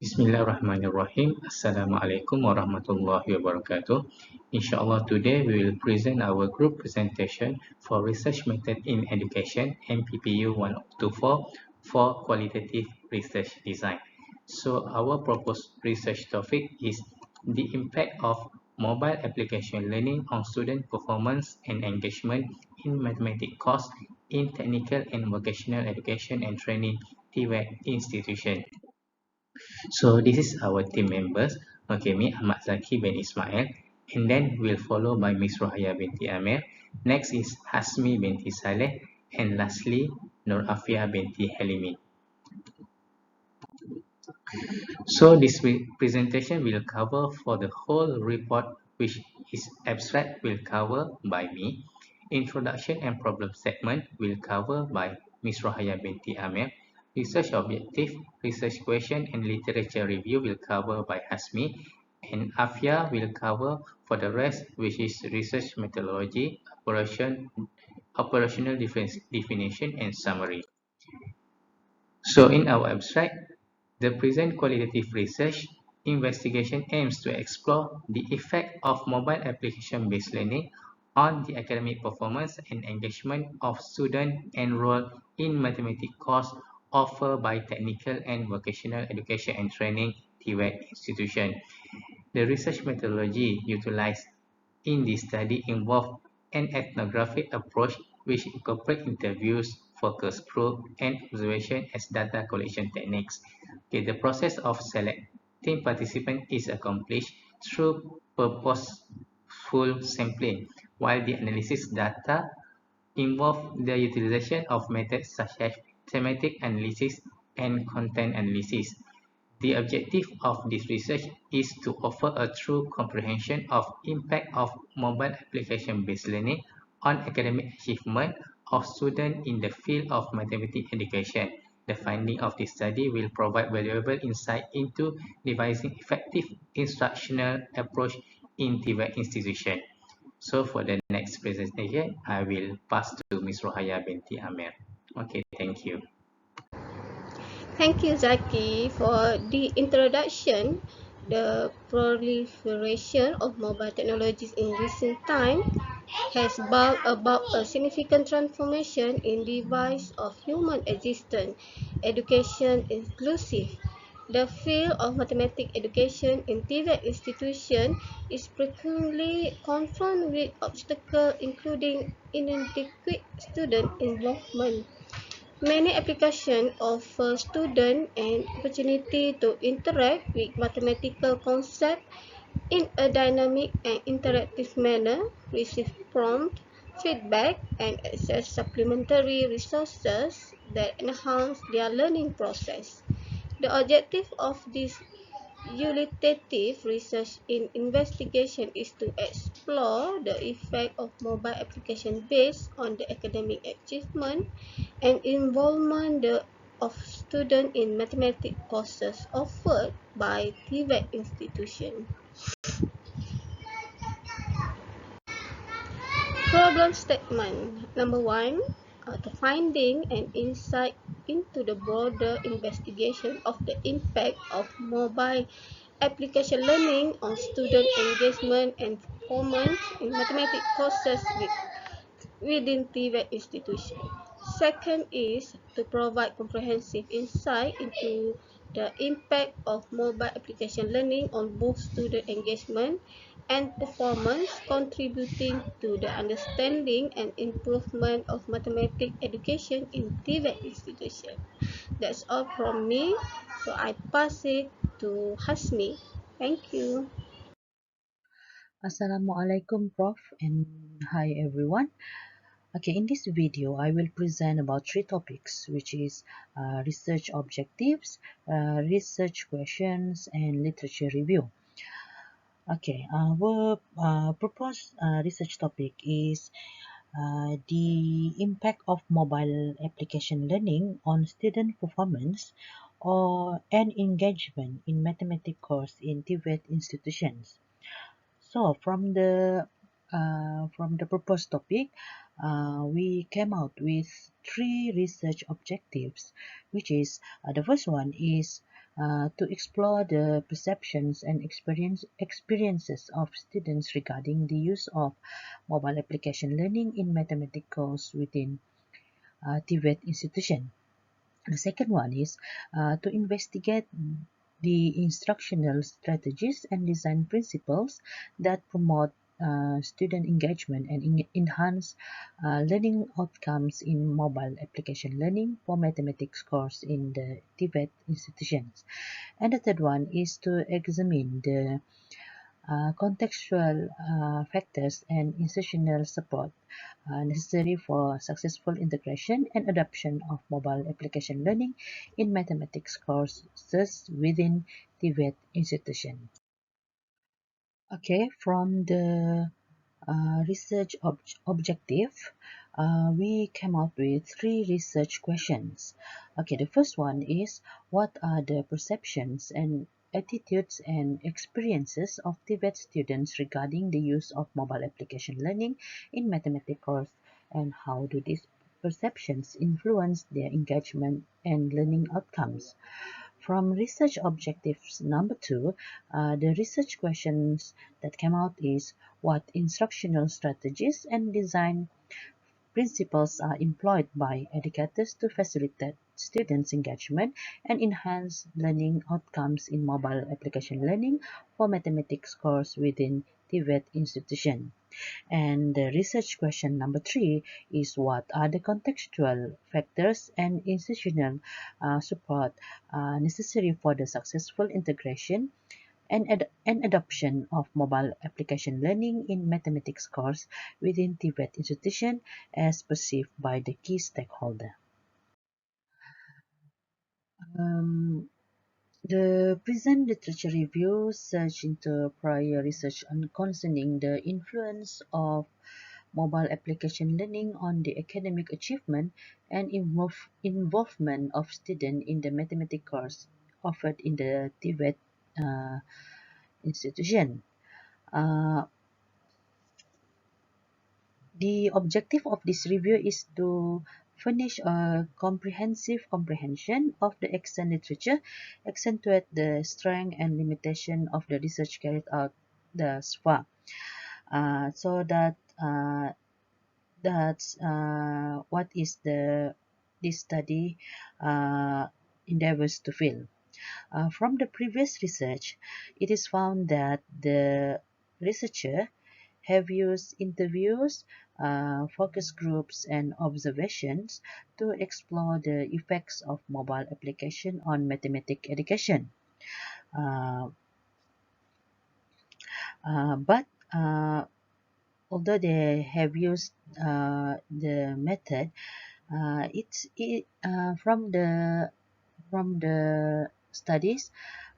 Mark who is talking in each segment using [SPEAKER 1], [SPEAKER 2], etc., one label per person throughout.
[SPEAKER 1] Bismillahirrahmanirrahim. Assalamualaikum warahmatullahi wabarakatuh. Inshallah, today we will present our group presentation for Research Method in Education Mppu1024 for Qualitative Research Design. So our proposed research topic is the impact of mobile application learning on student performance and engagement in mathematics course in technical and vocational education and training TVET institution. So this is our team members. Okay, me Ahmad Zaki bin Ismail, and then we'll follow by MISROHAYA binti AMER. Next is HASMI binti SALLEH, and lastly AFFIA binti HELIMIN. So this presentation will cover for the whole report, which is abstract will cover by me. Introduction and problem segment will cover by MISROHAYA binti AMER. Research objective, research question and literature review will cover by HASMI, and AFFIA will cover for the rest, which is research methodology, operational definition and summary. So in our abstract, the present qualitative research investigation aims to explore the effect of mobile application-based learning on the academic performance and engagement of students enrolled in mathematics course offered by technical and vocational education and training TVET institution. The research methodology utilized in this study involved an ethnographic approach which incorporates interviews, focus group, and observation as data collection techniques. Okay, the process of selecting participants is accomplished through purposeful sampling, while the analysis data involve the utilization of methods such as thematic analysis and content analysis. The objective of this research is to offer a true comprehension of impact of mobile application-based learning on academic achievement of students in the field of mathematics education. The finding of this study will provide valuable insight into devising effective instructional approach in TVET institution. So for the next presentation, I will pass to Ms. Rohaya binti Amer. Okay, thank you.
[SPEAKER 2] Thank you, Zaki, for the introduction. The proliferation of mobile technologies in recent times has brought about a significant transformation in the device of human existence, education inclusive. The field of mathematics education in TVET institution is frequently confronted with obstacles including inadequate student involvement. Many applications offer students an opportunity to interact with mathematical concepts in a dynamic and interactive manner, receive prompt, feedback, and access supplementary resources that enhance their learning process. The objective of this qualitative research in investigation is to explore the effect of mobile application based on the academic achievement and involvement of students in mathematics courses offered by TVET institution. Problem statement number 1. The finding and insight into the broader investigation of the impact of mobile application learning on student engagement and performance in mathematics courses within TVET institution. Second is to provide comprehensive insight into the impact of mobile application learning on both student engagement and performance, contributing to the understanding and improvement of mathematics education in TVET institution. That's all from me, so I pass it to Hasmi. Thank you.
[SPEAKER 3] Assalamualaikum Prof and hi everyone. Okay, in this video I will present about three topics, which is research objectives, research questions and literature review. Okay, our proposed research topic is the impact of mobile application learning on student performance or and engagement in mathematics course in TVET institutions. So from the proposed topic, we came out with three research objectives, which is the first one is to explore the perceptions and experiences of students regarding the use of mobile application learning in mathematics within TVET institution. The second one is to investigate the instructional strategies and design principles that promote student engagement and enhance learning outcomes in mobile application learning for mathematics course in the TVET institutions. And the third one is to examine the contextual factors and institutional support necessary for successful integration and adoption of mobile application learning in mathematics courses within TVET institution. Okay, from the research objective, we came up with 3 research questions. Okay, the first one is, what are the perceptions and attitudes and experiences of Tibet students regarding the use of mobile application learning in mathematics course, and how do these perceptions influence their engagement and learning outcomes? From research objectives number 2, the research questions that came out is, what instructional strategies and design principles are employed by educators to facilitate students' engagement and enhance learning outcomes in mobile application learning for mathematics course within TVET institution? And the research question number 3 is, what are the contextual factors and institutional support necessary for the successful integration and adoption of mobile application learning in mathematics course within TVET institution as perceived by the key stakeholder? Um, the present literature review search into prior research on concerning the influence of mobile application learning on the academic achievement and involvement of students in the mathematics course offered in the TVET uh, institution. Uh, the objective of this review is to furnish a comprehensive comprehension of the extant literature, accentuate the strength and limitation of the research carried out thus far, so that that's what is the this study endeavors to fill. From the previous research, it is found that the researcher have used interviews, focus groups, and observations to explore the effects of mobile application on mathematics education. Uh, but although they have used the method, from the studies,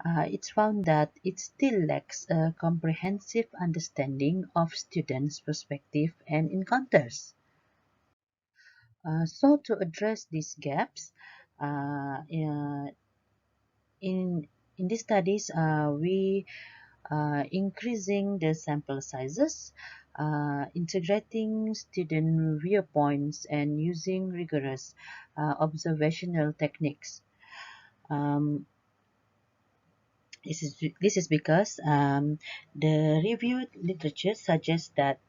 [SPEAKER 3] it's found that it still lacks a comprehensive understanding of students' perspective and encounters. So to address these gaps, in in these studies, we increasing the sample sizes, integrating student viewpoints, and using rigorous observational techniques. Um, this is because the reviewed literature suggests that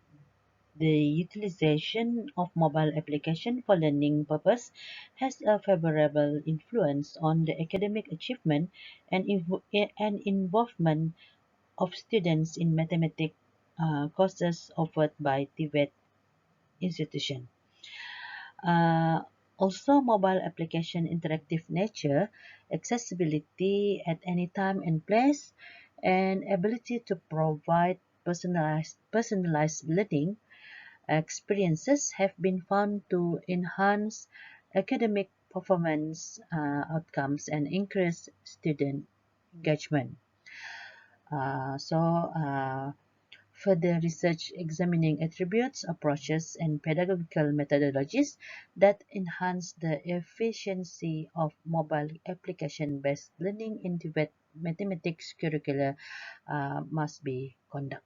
[SPEAKER 3] the utilization of mobile application for learning purpose has a favorable influence on the academic achievement and involvement of students in mathematics courses offered by TVET institution. Uh, Also, mobile application interactive nature, accessibility at any time and place, and ability to provide personalized learning experiences have been found to enhance academic performance outcomes and increase student engagement. Further research examining attributes, approaches, and pedagogical methodologies that enhance the efficiency of mobile application-based learning in Tibet mathematics curricula must be conducted.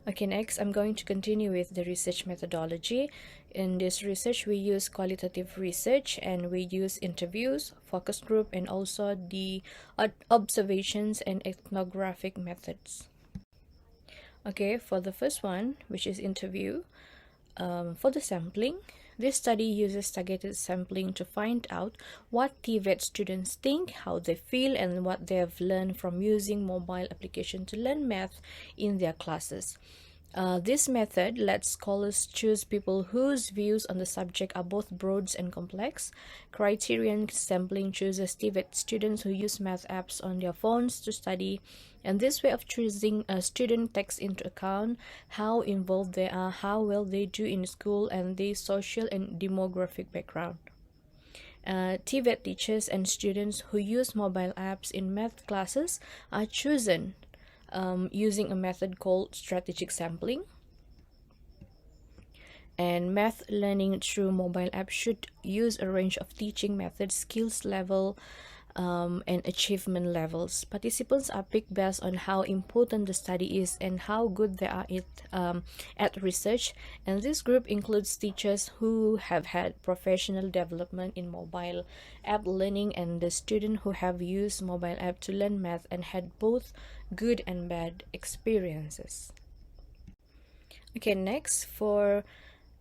[SPEAKER 4] Okay, next I'm going to continue with the research methodology. In this research, we use qualitative research and we use interviews, focus group, and also the observations and ethnographic methods. Okay, for the first one, which is interview, for the sampling, this study uses targeted sampling to find out what TVET students think, how they feel, and what they have learned from using mobile application to learn math in their classes. This method lets scholars choose people whose views on the subject are both broad and complex. Criterion sampling chooses TVET students who use math apps on their phones to study, and this way of choosing a student takes into account how involved they are, how well they do in school, and their social and demographic background. TVET teachers and students who use mobile apps in math classes are chosen using a method called strategic sampling. And math learning through mobile apps should use a range of teaching methods, skills level, and achievement levels. Participants are picked based on how important the study is and how good they are at research. And this group includes teachers who have had professional development in mobile app learning and the students who have used mobile app to learn math and had both good and bad experiences. Okay, next for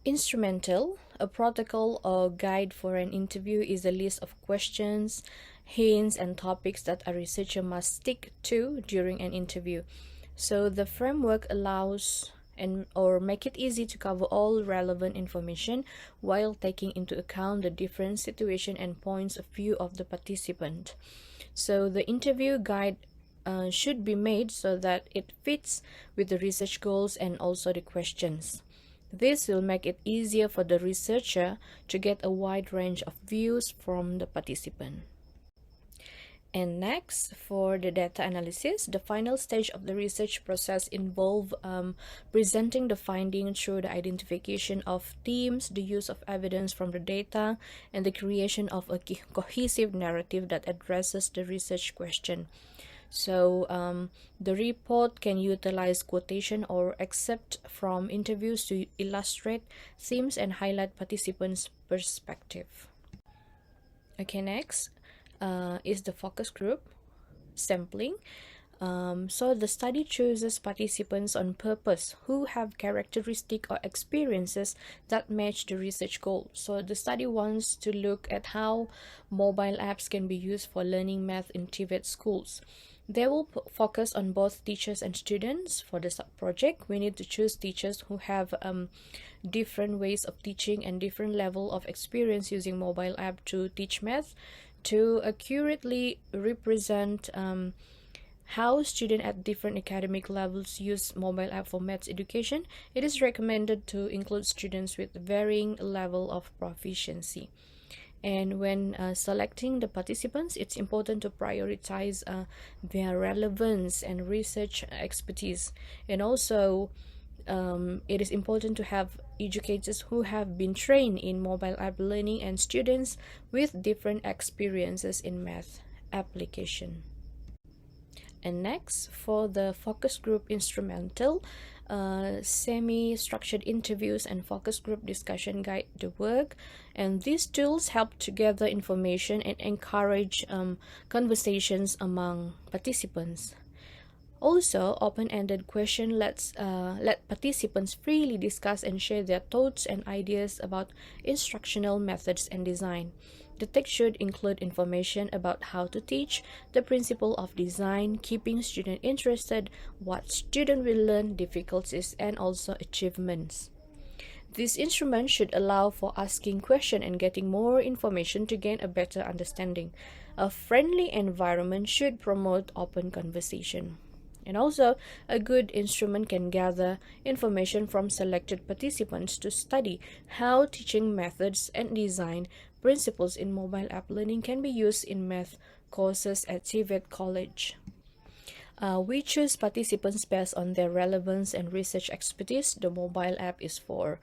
[SPEAKER 4] instrumental, a protocol or guide for an interview is a list of questions, hints, and topics that a researcher must stick to during an interview. So the framework allows or make it easy to cover all relevant information while taking into account the different situation and points of view of the participant. So the interview guide should be made so that it fits with the research goals and also the questions. This will make it easier for the researcher to get a wide range of views from the participant. And next, for the data analysis, the final stage of the research process involves presenting the findings through the identification of themes, the use of evidence from the data, and the creation of a cohesive narrative that addresses the research question. So the report can utilize quotation or excerpt from interviews to illustrate themes and highlight participants' perspective. Okay, next is the focus group sampling. So the study chooses participants on purpose who have characteristics or experiences that match the research goal. So the study wants to look at how mobile apps can be used for learning math in TVET schools. They will focus on both teachers and students. For the sub-project, we need to choose teachers who have different ways of teaching and different level of experience using mobile app to teach math. To accurately represent how students at different academic levels use mobile app for maths education, it is recommended to include students with varying level of proficiency. And when selecting the participants, it's important to prioritize their relevance and research expertise. And also, it is important to have educators who have been trained in mobile app learning and students with different experiences in math application. And next, for the focus group instrumental, semi-structured interviews and focus group discussion guide the work, and these tools help to gather information and encourage conversations among participants. Also, open-ended question let participants freely discuss and share their thoughts and ideas about instructional methods and design. The text should include information about how to teach, the principle of design, keeping students interested, what students will learn, difficulties, and also achievements. This instrument should allow for asking questions and getting more information to gain a better understanding. A friendly environment should promote open conversation. And also, a good instrument can gather information from selected participants to study how teaching methods and design principles in mobile app learning can be used in math courses at TVET College. We choose participants based on their relevance and research expertise. The mobile app is for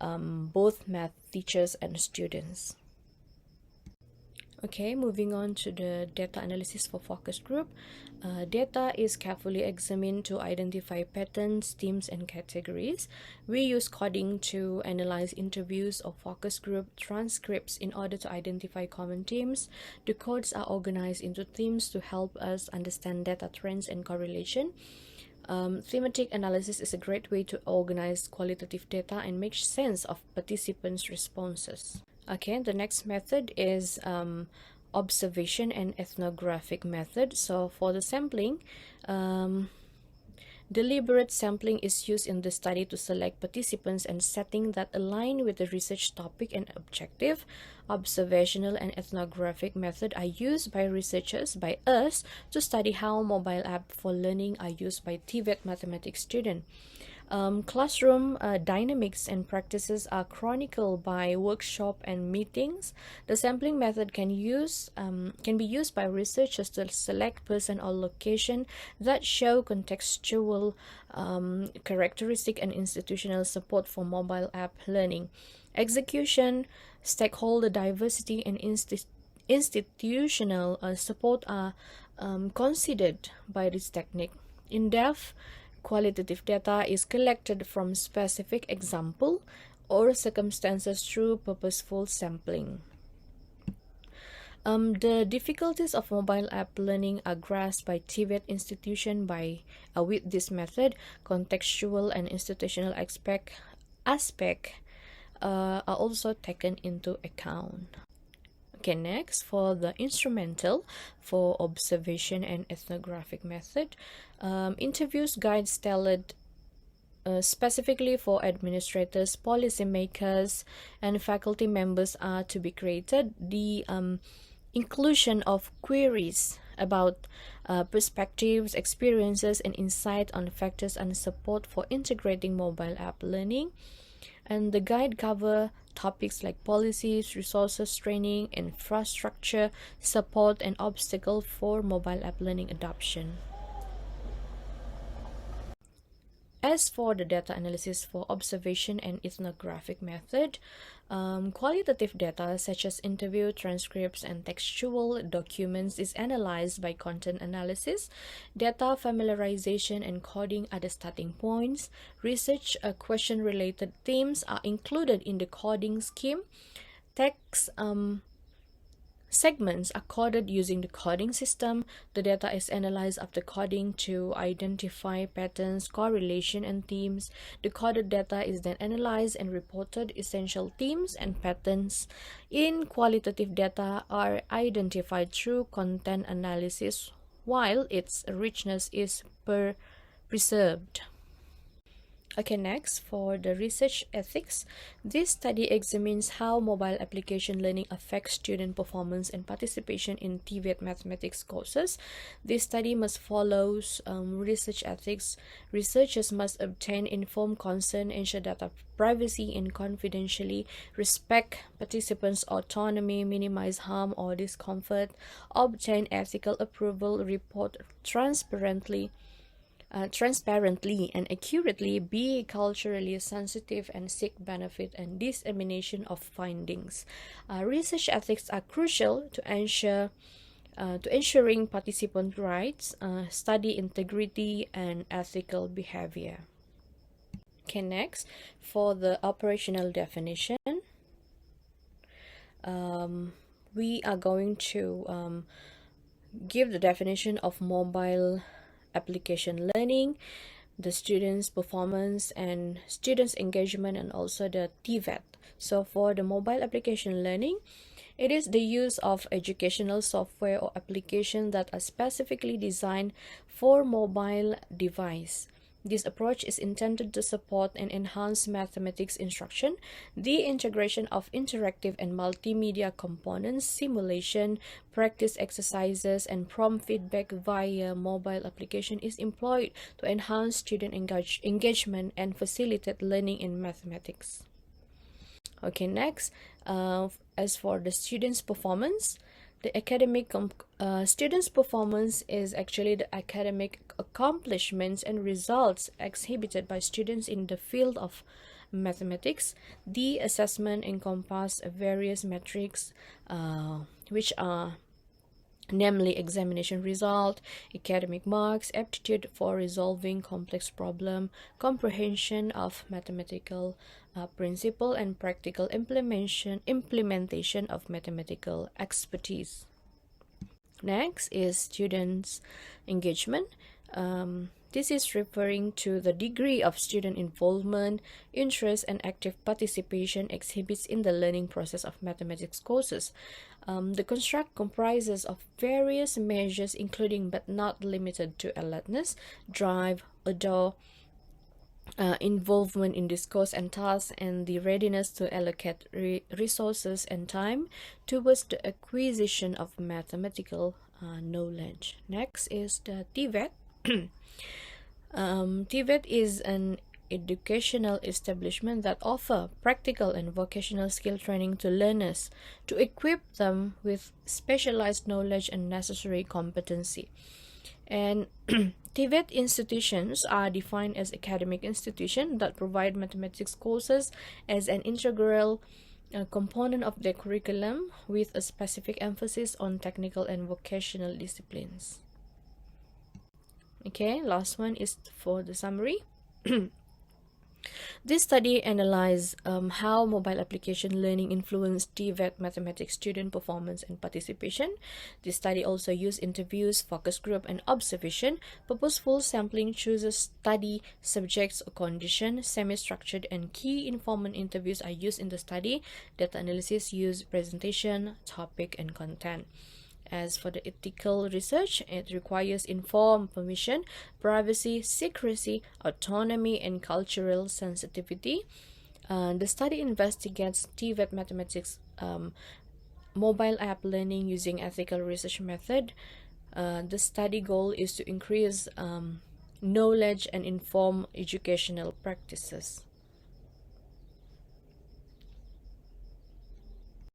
[SPEAKER 4] both math teachers and students. Okay, moving on to the data analysis for focus group. Data is carefully examined to identify patterns, themes, and categories. We use coding to analyze interviews of focus group transcripts in order to identify common themes. The codes are organized into themes to help us understand data trends and correlation. Thematic analysis is a great way to organize qualitative data and make sense of participants' responses. Okay, the next method is observation and ethnographic method. So for the sampling, deliberate sampling is used in the study to select participants and settings that align with the research topic and objective. Observational and ethnographic method are used by researchers, by us, to study how mobile apps for learning are used by TVET mathematics students. Classroom dynamics and practices are chronicled by workshop and meetings. The sampling method can be used by researchers to select person or location that show contextual characteristic and institutional support for mobile app learning. Execution, stakeholder diversity, and institutional support are considered by this technique. In-depth qualitative data is collected from specific example or circumstances through purposeful sampling. The difficulties of mobile app learning are grasped by TVET institution with this method. Contextual and institutional aspect are also taken into account. Okay, next, for the instrumental for observation and ethnographic method, interviews guides tailored specifically for administrators, policymakers, and faculty members are to be created. The inclusion of queries about perspectives, experiences, and insight on factors and support for integrating mobile app learning. And the guide cover topics like policies, resources, training, infrastructure, support, and obstacle for mobile app learning adoption. As for the data analysis for observation and ethnographic method, qualitative data such as interview transcripts and textual documents is analyzed by content analysis. Data familiarization and coding are the starting points. Research question-related themes are included in the coding scheme. Text segments are coded using the coding system. The data is analyzed after coding to identify patterns, correlation, and themes. The coded data is then analyzed and reported. Essential themes and patterns in qualitative data are identified through content analysis, while its richness is preserved. Okay, next, for the research ethics, this study examines how mobile application learning affects student performance and participation in TVET mathematics courses. This study must follow research ethics. Researchers must obtain informed consent, ensure data privacy and confidentiality, respect participants' autonomy, minimize harm or discomfort, obtain ethical approval, report transparently and accurately, be culturally sensitive, and seek benefit and dissemination of findings. Research ethics are crucial to ensuring participant rights, study integrity, and ethical behavior. Okay, next, for the operational definition, we are going to give the definition of mobile application learning, the students' performance and students' engagement, and also the TVET. So for the mobile application learning, it is the use of educational software or application that are specifically designed for mobile device. This approach is intended to support and enhance mathematics instruction. The integration of interactive and multimedia components, simulation, practice exercises, and prompt feedback via mobile application is employed to enhance student engagement and facilitate learning in mathematics. Okay, next, as for the students' performance, the academic students' performance is actually the academic accomplishments and results exhibited by students in the field of mathematics. The assessment encompasses various metrics, which are namely examination result, academic marks, aptitude for resolving complex problem, comprehension of mathematical principle, and practical implementation of mathematical expertise. Next is students' engagement. This is referring to the degree of student involvement, interest, and active participation exhibits in the learning process of mathematics courses. The construct comprises of various measures, including but not limited to alertness, drive, ardor, involvement in discourse and tasks, and the readiness to allocate resources and time towards the acquisition of mathematical knowledge. Next is the TVET. TVET is an educational establishment that offer practical and vocational skill training to learners to equip them with specialized knowledge and necessary competency. And TVET institutions are defined as academic institutions that provide mathematics courses as an integral component of their curriculum, with a specific emphasis on technical and vocational disciplines. Okay, last one is for the summary. This study analyzed how mobile application learning influenced TVET mathematics student performance and participation. This study also used interviews, focus group, and observation. Purposeful sampling chooses study subjects or condition. Semi-structured and key informant interviews are used in the study. Data analysis use presentation, topic, and content. As for the ethical research, it requires informed permission, privacy, secrecy, autonomy, and cultural sensitivity. The study investigates TVET mathematics mobile app learning using ethical research method. The study goal is to increase knowledge and inform educational practices.